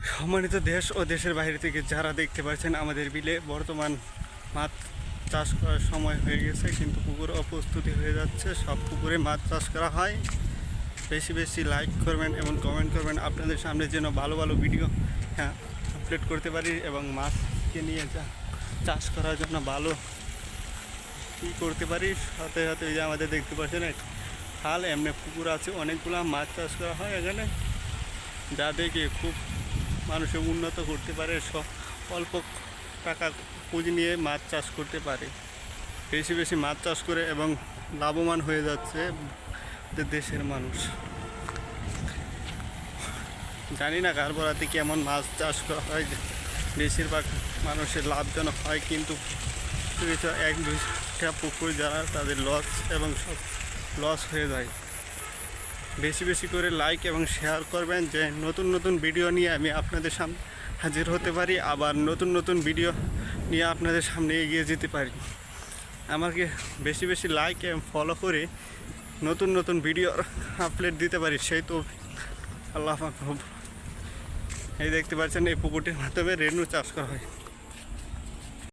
সম্মানিত দেশ ও দেশের বাইরে থেকে যারা দেখতে পাচ্ছেন, আমাদের বিলে বর্তমান মাছ চাষ করার সময় হয়ে গেছে, কিন্তু পুকুর অপ্রস্তুতি হয়ে যাচ্ছে। সব পুকুরে মাছ চাষ করা হয়। বেশি বেশি লাইক করবেন এবং কমেন্ট করবেন, আপনাদের সামনে যেন ভালো ভালো ভিডিও আপলোড করতে পারি এবং মাছকে নিয়ে চাষ করার জন্য ভালো কী করতে পারি। সাথে সাথে এই যে আমাদের দেখতে পাচ্ছেন খাল, এমনি পুকুর আছে অনেকগুলো, মাছ চাষ করা হয় এখানে, যা দেখে খুব মানুষের উন্নত করতে পারে। অল্প টাকা পুঁজি নিয়ে মাছ চাষ করতে পারে, বেশি বেশি মাছ চাষ করে এবং লাভবান হয়ে যাচ্ছে দেশের মানুষ। জানি না কার বরাতে কেমন মাছ চাষ করা হয়, বেশিরভাগ মানুষের লাভজনক হয়, কিন্তু এক দুইটা পুকুর যারা তাদের লস এবং সব লস হয়ে যায়। বেশি বেশি করে লাইক এবং শেয়ার করবেন, যে নতুন নতুন ভিডিও নিয়ে আমি আপনাদের সামনে হাজির হতে পারি, আবার নতুন নতুন ভিডিও নিয়ে আপনাদের সামনে এগিয়ে যেতে পারি। আমাকে বেশি বেশি লাইক এবং ফলো করে নতুন নতুন ভিডিও আপলোড দিতে পারি, সেই তো আল্লাহ পাক। এই দেখতে পাচ্ছেন এই পুকুরটির মাধ্যমে রেনু চাষ করা হয়।